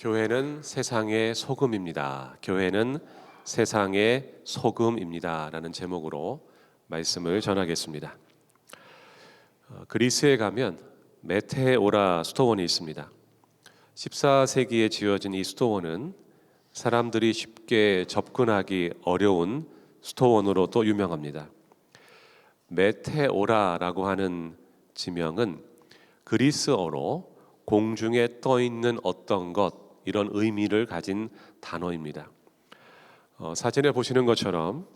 교회는 세상의 소금입니다. 교회는 세상의 소금입니다. 라는 제목으로 말씀을 전하겠습니다. 그리스에 가면 메테오라 수도원이 있습니다. 14세기에 지어진 이 수도원은 사람들이 쉽게 접근하기 어려운 수도원으로도 유명합니다. 메테오라라고 하는 지명은 그리스어로 공중에 떠 있는 어떤 것, 이런 의미를 가진 단어입니다. 사진에 보시는 것처럼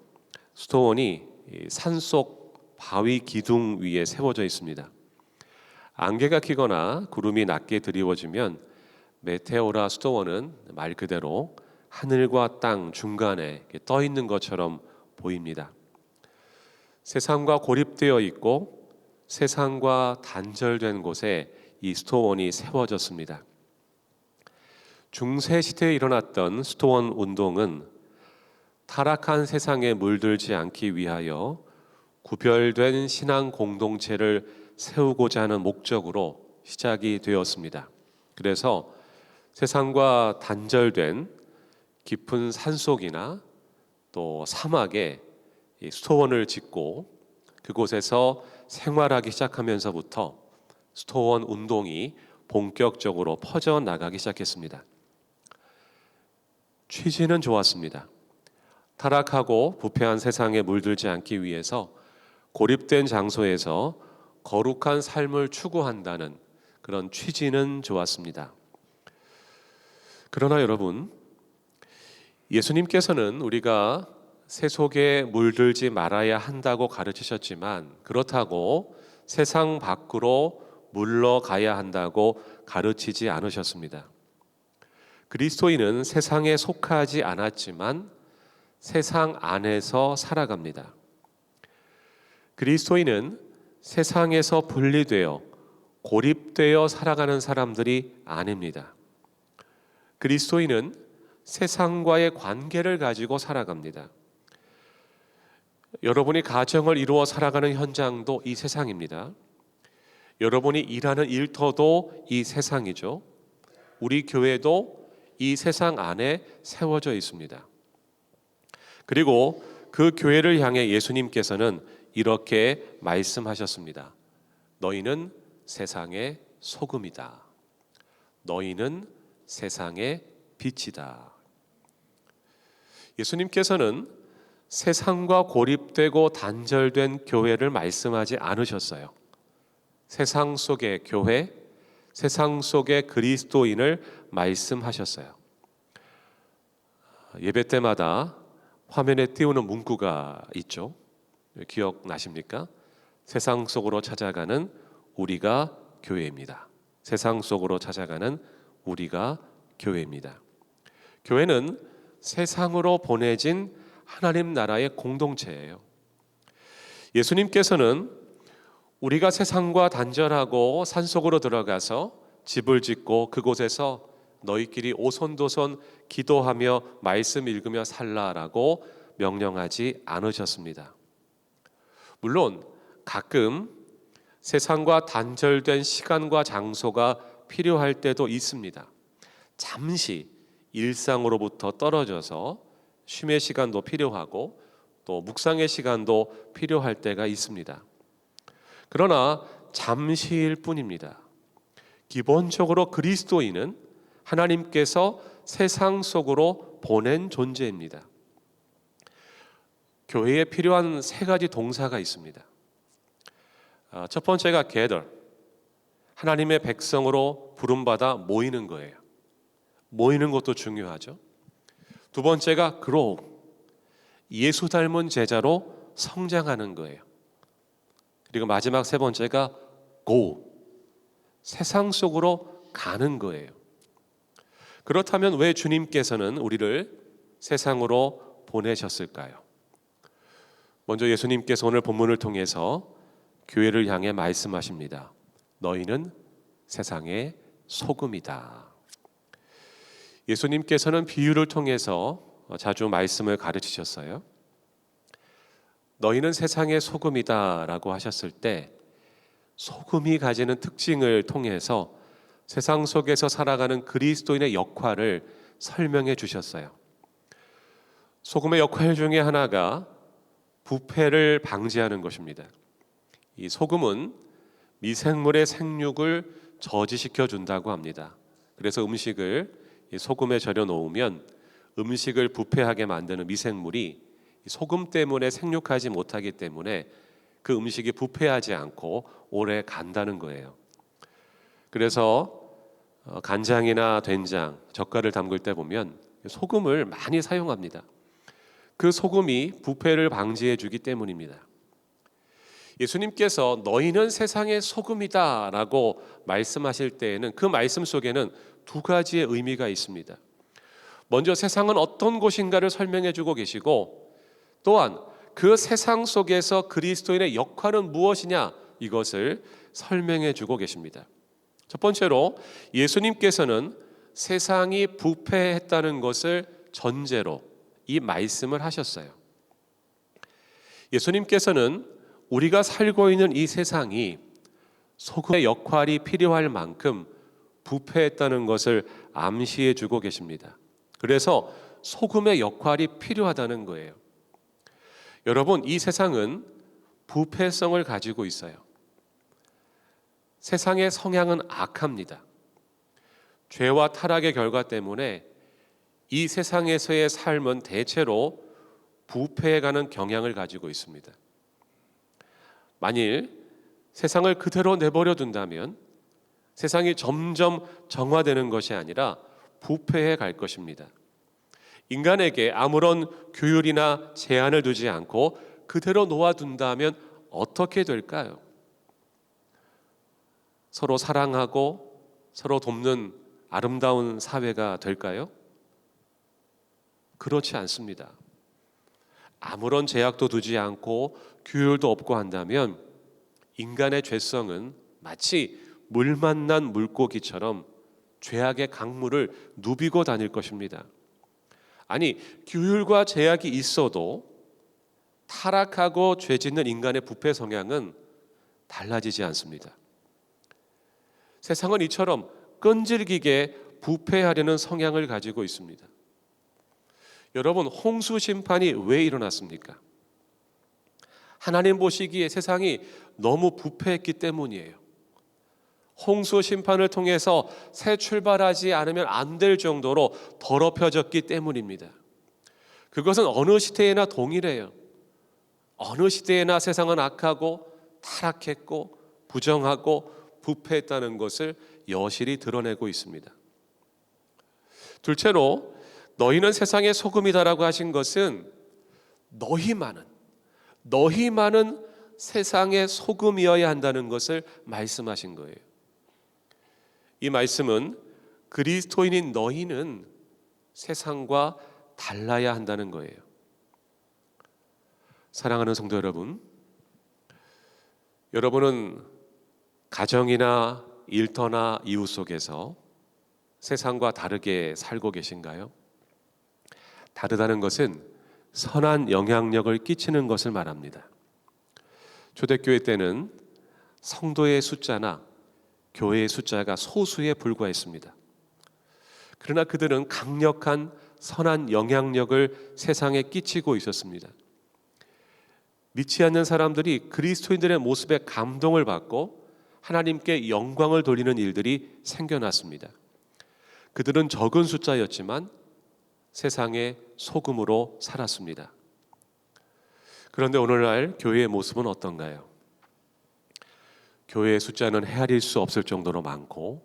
수도원이 산속 바위 기둥 위에 세워져 있습니다. 안개가 끼거나 구름이 낮게 드리워지면 메테오라 수도원은 말 그대로 하늘과 땅 중간에 떠 있는 것처럼 보입니다. 세상과 고립되어 있고 세상과 단절된 곳에 이 수도원이 세워졌습니다. 중세 시대에 일어났던 수도원 운동은 타락한 세상에 물들지 않기 위하여 구별된 신앙 공동체를 세우고자 하는 목적으로 시작이 되었습니다. 그래서 세상과 단절된 깊은 산속이나 또 사막에 이 수도원을 짓고 그곳에서 생활하기 시작하면서부터 수도원 운동이 본격적으로 퍼져나가기 시작했습니다. 취지는 좋았습니다. 타락하고 부패한 세상에 물들지 않기 위해서 고립된 장소에서 거룩한 삶을 추구한다는 그런 취지는 좋았습니다. 그러나 여러분, 예수님께서는 우리가 세속에 물들지 말아야 한다고 가르치셨지만 그렇다고 세상 밖으로 물러가야 한다고 가르치지 않으셨습니다. 그리스도인은 세상에 속하지 않았지만 세상 안에서 살아갑니다. 그리스도인은 세상에서 분리되어 고립되어 살아가는 사람들이 아닙니다. 그리스도인은 세상과의 관계를 가지고 살아갑니다. 여러분이 가정을 이루어 살아가는 현장도 이 세상입니다. 여러분이 일하는 일터도 이 세상이죠. 우리 교회도 이 세상 안에 세워져 있습니다. 그리고 그 교회를 향해 예수님께서는 이렇게 말씀하셨습니다. 너희는 세상의 소금이다. 너희는 세상의 빛이다. 예수님께서는 세상과 고립되고 단절된 교회를 말씀하지 않으셨어요. 세상 속의 교회, 세상 속의 그리스도인을 말씀하셨어요. 예배 때마다 화면에 띄우는 문구가 있죠. 기억나십니까? 세상 속으로 찾아가는 우리가 교회입니다. 세상 속으로 찾아가는 우리가 교회입니다. 교회는 세상으로 보내진 하나님 나라의 공동체예요. 예수님께서는 우리가 세상과 단절하고 산속으로 들어가서 집을 짓고 그곳에서 너희끼리 오손도손 기도하며 말씀 읽으며 살라라고 명령하지 않으셨습니다. 물론 가끔 세상과 단절된 시간과 장소가 필요할 때도 있습니다. 잠시 일상으로부터 떨어져서 쉼의 시간도 필요하고 또 묵상의 시간도 필요할 때가 있습니다. 그러나 잠시일 뿐입니다. 기본적으로 그리스도인은 하나님께서 세상 속으로 보낸 존재입니다. 교회에 필요한 세 가지 동사가 있습니다. 첫 번째가 gather, 하나님의 백성으로 부름받아 모이는 거예요. 모이는 것도 중요하죠. 두 번째가 grow, 예수 닮은 제자로 성장하는 거예요. 그리고 마지막 세 번째가 go, 세상 속으로 가는 거예요. 그렇다면 왜 주님께서는 우리를 세상으로 보내셨을까요? 먼저 예수님께서 오늘 본문을 통해서 교회를 향해 말씀하십니다. 너희는 세상의 소금이다. 예수님께서는 비유를 통해서 자주 말씀을 가르치셨어요. 너희는 세상의 소금이다 라고 하셨을 때 소금이 가지는 특징을 통해서 세상 속에서 살아가는 그리스도인의 역할을 설명해 주셨어요. 소금의 역할 중에 하나가 부패를 방지하는 것입니다. 이 소금은 미생물의 생육을 저지시켜 준다고 합니다. 그래서 음식을 소금에 절여 놓으면 음식을 부패하게 만드는 미생물이 소금 때문에 생육하지 못하기 때문에 그 음식이 부패하지 않고 오래 간다는 거예요. 그래서 간장이나 된장, 젓갈을 담글 때 보면 소금을 많이 사용합니다. 그 소금이 부패를 방지해 주기 때문입니다. 예수님께서 너희는 세상의 소금이다 라고 말씀하실 때에는 그 말씀 속에는 두 가지의 의미가 있습니다. 먼저 세상은 어떤 곳인가를 설명해 주고 계시고, 또한 그 세상 속에서 그리스도인의 역할은 무엇이냐, 이것을 설명해 주고 계십니다. 첫 번째로 예수님께서는 세상이 부패했다는 것을 전제로 이 말씀을 하셨어요. 예수님께서는 우리가 살고 있는 이 세상이 소금의 역할이 필요할 만큼 부패했다는 것을 암시해 주고 계십니다. 그래서 소금의 역할이 필요하다는 거예요. 여러분, 이 세상은 부패성을 가지고 있어요. 세상의 성향은 악합니다. 죄와 타락의 결과 때문에 이 세상에서의 삶은 대체로 부패해가는 경향을 가지고 있습니다. 만일 세상을 그대로 내버려 둔다면 세상이 점점 정화되는 것이 아니라 부패해 갈 것입니다. 인간에게 아무런 규율이나 제한을 두지 않고 그대로 놓아둔다면 어떻게 될까요? 서로 사랑하고 서로 돕는 아름다운 사회가 될까요? 그렇지 않습니다. 아무런 제약도 두지 않고 규율도 없고 한다면 인간의 죄성은 마치 물 만난 물고기처럼 죄악의 강물을 누비고 다닐 것입니다. 아니, 규율과 제약이 있어도 타락하고 죄 짓는 인간의 부패 성향은 달라지지 않습니다. 세상은 이처럼 끈질기게 부패하려는 성향을 가지고 있습니다. 여러분, 홍수 심판이 왜 일어났습니까? 하나님 보시기에 세상이 너무 부패했기 때문이에요. 홍수 심판을 통해서 새 출발하지 않으면 안 될 정도로 더럽혀졌기 때문입니다. 그것은 어느 시대에나 동일해요. 어느 시대에나 세상은 악하고 타락했고 부정하고 부패했다는 것을 여실히 드러내고 있습니다. 둘째로 너희는 세상의 소금이다라고 하신 것은 너희만은 세상의 소금이어야 한다는 것을 말씀하신 거예요. 이 말씀은 그리스도인인 너희는 세상과 달라야 한다는 거예요. 사랑하는 성도 여러분, 여러분은 가정이나 일터나 이웃 속에서 세상과 다르게 살고 계신가요? 다르다는 것은 선한 영향력을 끼치는 것을 말합니다. 초대교회 때는 성도의 숫자나 교회의 숫자가 소수에 불과했습니다. 그러나 그들은 강력한 선한 영향력을 세상에 끼치고 있었습니다. 믿지 않는 사람들이 그리스도인들의 모습에 감동을 받고 하나님께 영광을 돌리는 일들이 생겨났습니다. 그들은 적은 숫자였지만 세상의 소금으로 살았습니다. 그런데 오늘날 교회의 모습은 어떤가요? 교회의 숫자는 헤아릴 수 없을 정도로 많고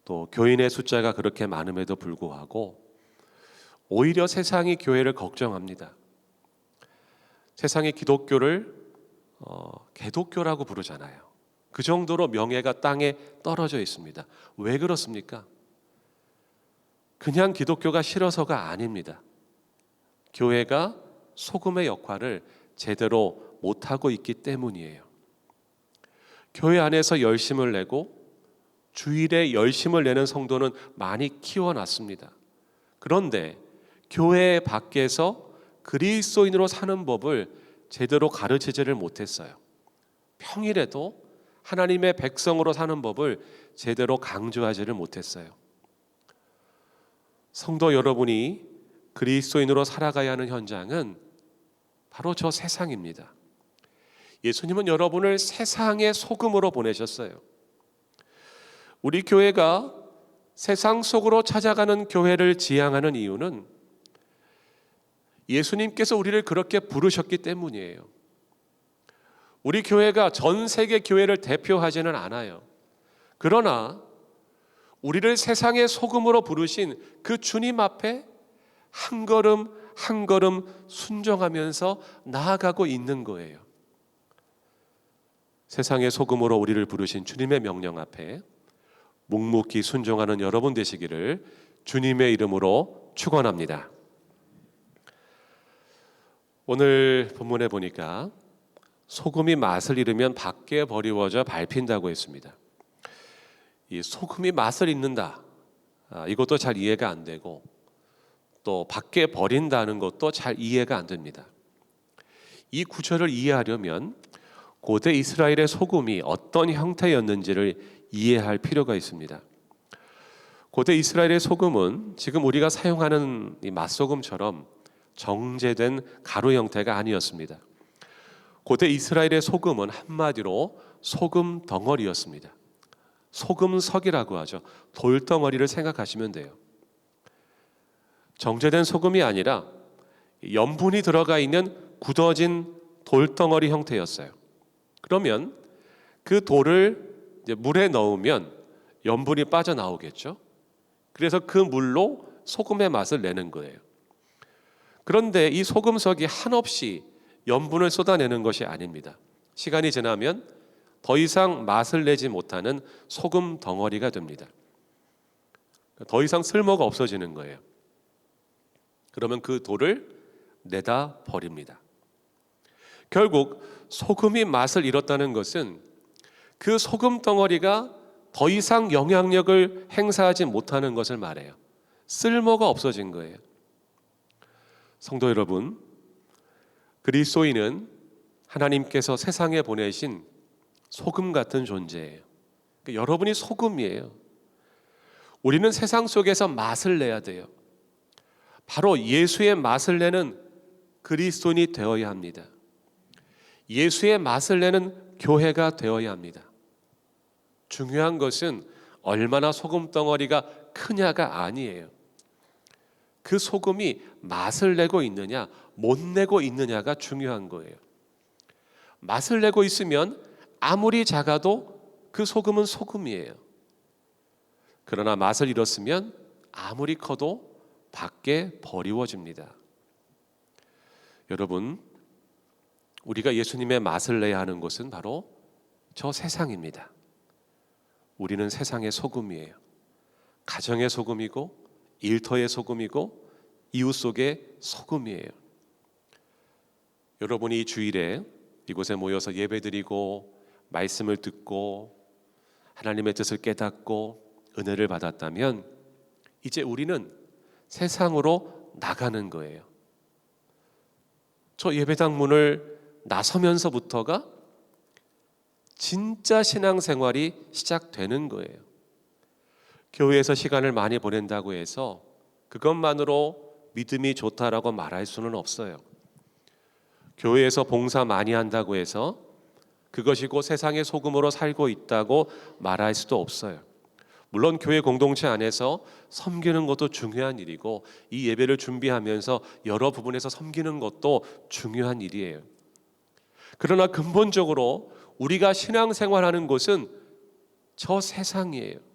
또 교인의 숫자가 그렇게 많음에도 불구하고 오히려 세상이 교회를 걱정합니다. 세상이 기독교를 개독교라고 부르잖아요. 그 정도로 명예가 땅에 떨어져 있습니다. 왜 그렇습니까? 그냥 기독교가 싫어서가 아닙니다. 교회가 소금의 역할을 제대로 못하고 있기 때문이에요. 교회 안에서 열심을 내고 주일에 열심을 내는 성도는 많이 키워놨습니다. 그런데 교회 밖에서 그리스도인으로 사는 법을 제대로 가르치지를 못했어요. 평일에도 하나님의 백성으로 사는 법을 제대로 강조하지를 못했어요. 성도 여러분이 그리스도인으로 살아가야 하는 현장은 바로 저 세상입니다. 예수님은 여러분을 세상의 소금으로 보내셨어요. 우리 교회가 세상 속으로 찾아가는 교회를 지향하는 이유는 예수님께서 우리를 그렇게 부르셨기 때문이에요. 우리 교회가 전 세계 교회를 대표하지는 않아요. 그러나 우리를 세상의 소금으로 부르신 그 주님 앞에 한 걸음 한 걸음 순종하면서 나아가고 있는 거예요. 세상의 소금으로 우리를 부르신 주님의 명령 앞에 묵묵히 순종하는 여러분 되시기를 주님의 이름으로 축원합니다. 오늘 본문에 보니까 소금이 맛을 잃으면 밖에 버리워져 밟힌다고 했습니다. 이 소금이 맛을 잃는다, 이것도 잘 이해가 안 되고 또 밖에 버린다는 것도 잘 이해가 안 됩니다. 이 구절을 이해하려면 고대 이스라엘의 소금이 어떤 형태였는지를 이해할 필요가 있습니다. 고대 이스라엘의 소금은 지금 우리가 사용하는 이 맛소금처럼 정제된 가루 형태가 아니었습니다. 고대 이스라엘의 소금은 한마디로 소금 덩어리였습니다. 소금석이라고 하죠. 돌덩어리를 생각하시면 돼요. 정제된 소금이 아니라 염분이 들어가 있는 굳어진 돌덩어리 형태였어요. 그러면 그 돌을 이제 물에 넣으면 염분이 빠져나오겠죠. 그래서 그 물로 소금의 맛을 내는 거예요. 그런데 이 소금석이 한없이 염분을 쏟아내는 것이 아닙니다. 시간이 지나면 더 이상 맛을 내지 못하는 소금 덩어리가 됩니다. 더 이상 쓸모가 없어지는 거예요. 그러면 그 돌을 내다 버립니다. 결국 소금이 맛을 잃었다는 것은 그 소금 덩어리가 더 이상 영향력을 행사하지 못하는 것을 말해요. 쓸모가 없어진 거예요. 성도 여러분, 그리스도인은 하나님께서 세상에 보내신 소금 같은 존재예요. 그러니까 여러분이 소금이에요. 우리는 세상 속에서 맛을 내야 돼요. 바로 예수의 맛을 내는 그리스도인이 되어야 합니다. 예수의 맛을 내는 교회가 되어야 합니다. 중요한 것은 얼마나 소금 덩어리가 크냐가 아니에요. 그 소금이 맛을 내고 있느냐, 못 내고 있느냐가 중요한 거예요. 맛을 내고 있으면 아무리 작아도 그 소금은 소금이에요. 그러나 맛을 잃었으면 아무리 커도 밖에 버리워집니다. 여러분, 우리가 예수님의 맛을 내야 하는 곳은 바로 저 세상입니다. 우리는 세상의 소금이에요. 가정의 소금이고 일터의 소금이고 이웃 속의 소금이에요. 여러분이 이 주일에 이곳에 모여서 예배드리고 말씀을 듣고 하나님의 뜻을 깨닫고 은혜를 받았다면 이제 우리는 세상으로 나가는 거예요. 저 예배당 문을 나서면서부터가 진짜 신앙생활이 시작되는 거예요. 교회에서 시간을 많이 보낸다고 해서 그것만으로 믿음이 좋다라고 말할 수는 없어요. 교회에서 봉사 많이 한다고 해서 그것이 곧 세상의 소금으로 살고 있다고 말할 수도 없어요. 물론 교회 공동체 안에서 섬기는 것도 중요한 일이고 이 예배를 준비하면서 여러 부분에서 섬기는 것도 중요한 일이에요. 그러나 근본적으로 우리가 신앙생활하는 곳은 저 세상이에요.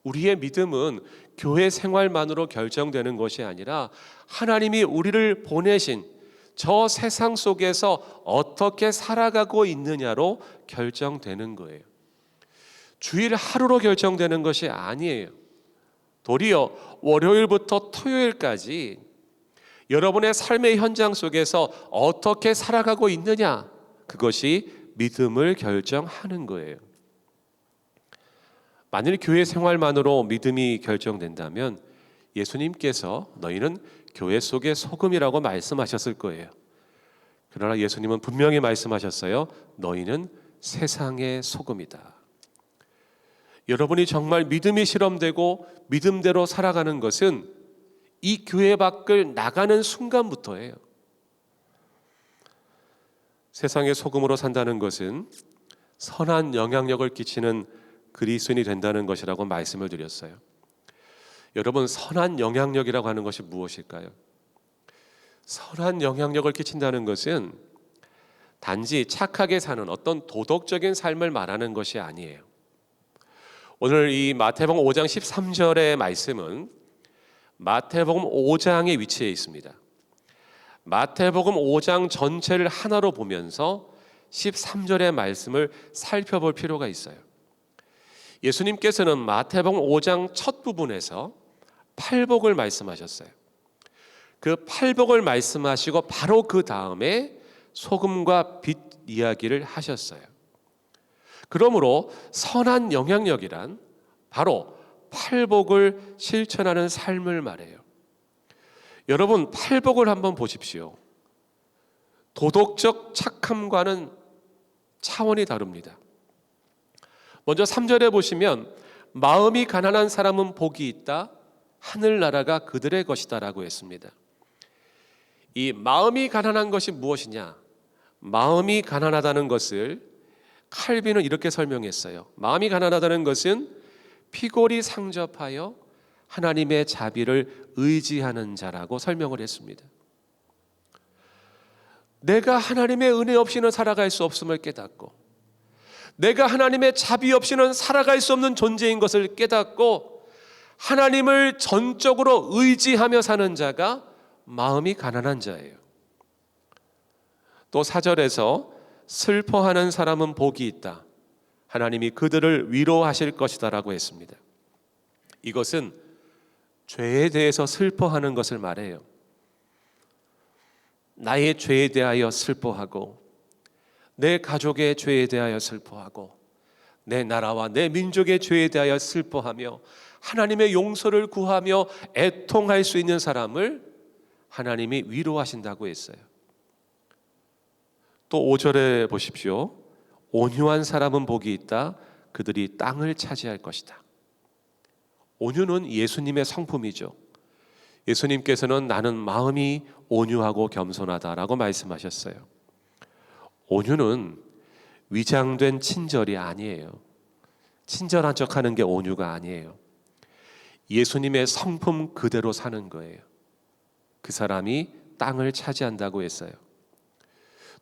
우리의 믿음은 교회 생활만으로 결정되는 것이 아니라 하나님이 우리를 보내신 저 세상 속에서 어떻게 살아가고 있느냐로 결정되는 거예요. 주일 하루로 결정되는 것이 아니에요. 도리어 월요일부터 토요일까지 여러분의 삶의 현장 속에서 어떻게 살아가고 있느냐, 그것이 믿음을 결정하는 거예요. 만일 교회 생활만으로 믿음이 결정된다면 예수님께서 너희는 교회 속의 소금이라고 말씀하셨을 거예요. 그러나 예수님은 분명히 말씀하셨어요. 너희는 세상의 소금이다. 여러분이 정말 믿음이 실험되고 믿음대로 살아가는 것은 이 교회 밖을 나가는 순간부터예요. 세상의 소금으로 산다는 것은 선한 영향력을 끼치는 그리스도인이 된다는 것이라고 말씀을 드렸어요. 여러분, 선한 영향력이라고 하는 것이 무엇일까요? 선한 영향력을 끼친다는 것은 단지 착하게 사는 어떤 도덕적인 삶을 말하는 것이 아니에요. 오늘 이 마태복음 5장 13절의 말씀은 마태복음 5장의 위치에 있습니다. 마태복음 5장 전체를 하나로 보면서 13절의 말씀을 살펴볼 필요가 있어요. 예수님께서는 마태복음 5장 첫 부분에서 팔복을 말씀하셨어요. 그 팔복을 말씀하시고 바로 그 다음에 소금과 빛 이야기를 하셨어요. 그러므로 선한 영향력이란 바로 팔복을 실천하는 삶을 말해요. 여러분, 팔복을 한번 보십시오. 도덕적 착함과는 차원이 다릅니다. 먼저 3절에 보시면 마음이 가난한 사람은 복이 있다. 하늘나라가 그들의 것이다 라고 했습니다. 이 마음이 가난한 것이 무엇이냐? 마음이 가난하다는 것을 칼빈은 이렇게 설명했어요. 마음이 가난하다는 것은 피골이 상접하여 하나님의 자비를 의지하는 자라고 설명을 했습니다. 내가 하나님의 은혜 없이는 살아갈 수 없음을 깨닫고, 내가 하나님의 자비 없이는 살아갈 수 없는 존재인 것을 깨닫고 하나님을 전적으로 의지하며 사는 자가 마음이 가난한 자예요. 또 4절에서 슬퍼하는 사람은 복이 있다. 하나님이 그들을 위로하실 것이다 라고 했습니다. 이것은 죄에 대해서 슬퍼하는 것을 말해요. 나의 죄에 대하여 슬퍼하고, 내 가족의 죄에 대하여 슬퍼하고, 내 나라와 내 민족의 죄에 대하여 슬퍼하며 하나님의 용서를 구하며 애통할 수 있는 사람을 하나님이 위로하신다고 했어요. 또 5절에 보십시오. 온유한 사람은 복이 있다. 그들이 땅을 차지할 것이다. 온유는 예수님의 성품이죠. 예수님께서는 나는 마음이 온유하고 겸손하다라고 말씀하셨어요. 온유는 위장된 친절이 아니에요. 친절한 척하는 게 온유가 아니에요. 예수님의 성품 그대로 사는 거예요. 그 사람이 땅을 차지한다고 했어요.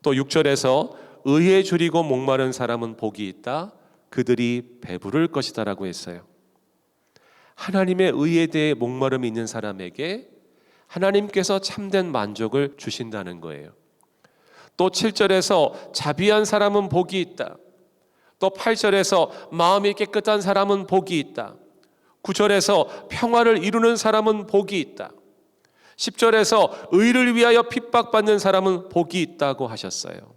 또 6절에서 의에 줄이고 목마른 사람은 복이 있다. 그들이 배부를 것이다 라고 했어요. 하나님의 의에 대해 목마름이 있는 사람에게 하나님께서 참된 만족을 주신다는 거예요. 또 7절에서 자비한 사람은 복이 있다. 또 8절에서 마음이 깨끗한 사람은 복이 있다. 9절에서 평화를 이루는 사람은 복이 있다. 10절에서 의를 위하여 핍박받는 사람은 복이 있다고 하셨어요.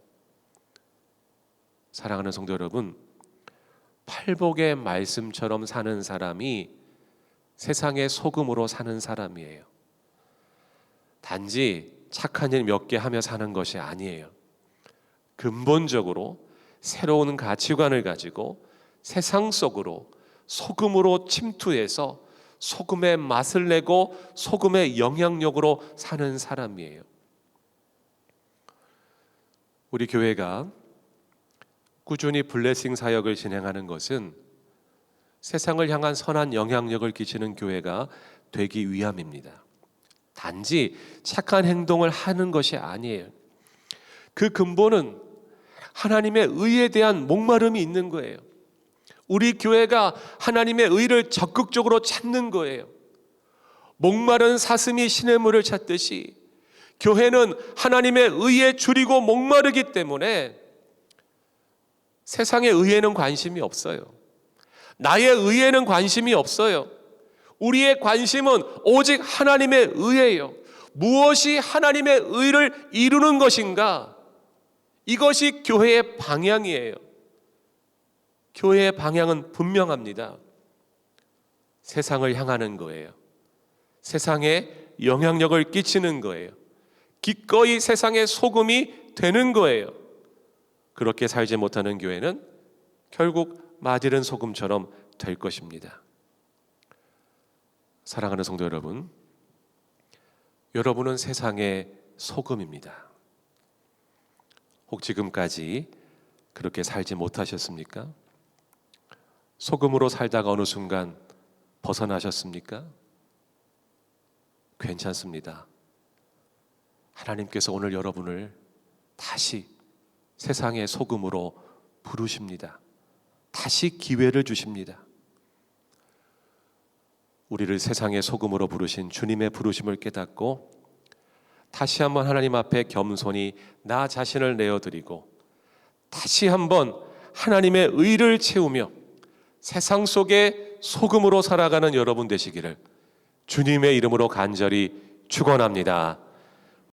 사랑하는 성도 여러분, 팔복의 말씀처럼 사는 사람이 세상의 소금으로 사는 사람이에요. 단지 착한 일 몇 개 하며 사는 것이 아니에요. 근본적으로 새로운 가치관을 가지고 세상 속으로 소금으로 침투해서 소금의 맛을 내고 소금의 영향력으로 사는 사람이에요. 우리 교회가 꾸준히 블레싱 사역을 진행하는 것은 세상을 향한 선한 영향력을 끼치는 교회가 되기 위함입니다. 단지 착한 행동을 하는 것이 아니에요. 그 근본은 하나님의 의에 대한 목마름이 있는 거예요. 우리 교회가 하나님의 의를 적극적으로 찾는 거예요. 목마른 사슴이 시냇물을 찾듯이 교회는 하나님의 의에 줄이고 목마르기 때문에 세상의 의에는 관심이 없어요. 나의 의에는 관심이 없어요. 우리의 관심은 오직 하나님의 의예요. 무엇이 하나님의 의를 이루는 것인가? 이것이 교회의 방향이에요. 교회의 방향은 분명합니다. 세상을 향하는 거예요. 세상에 영향력을 끼치는 거예요. 기꺼이 세상의 소금이 되는 거예요. 그렇게 살지 못하는 교회는 결국 마디른 소금처럼 될 것입니다. 사랑하는 성도 여러분, 여러분은 세상의 소금입니다. 혹 지금까지 그렇게 살지 못하셨습니까? 소금으로 살다가 어느 순간 벗어나셨습니까? 괜찮습니다. 하나님께서 오늘 여러분을 다시 세상의 소금으로 부르십니다. 다시 기회를 주십니다. 우리를 세상의 소금으로 부르신 주님의 부르심을 깨닫고 다시 한번 하나님 앞에 겸손히 나 자신을 내어드리고 다시 한번 하나님의 의를 채우며 세상 속에 소금으로 살아가는 여러분 되시기를 주님의 이름으로 간절히 축원합니다.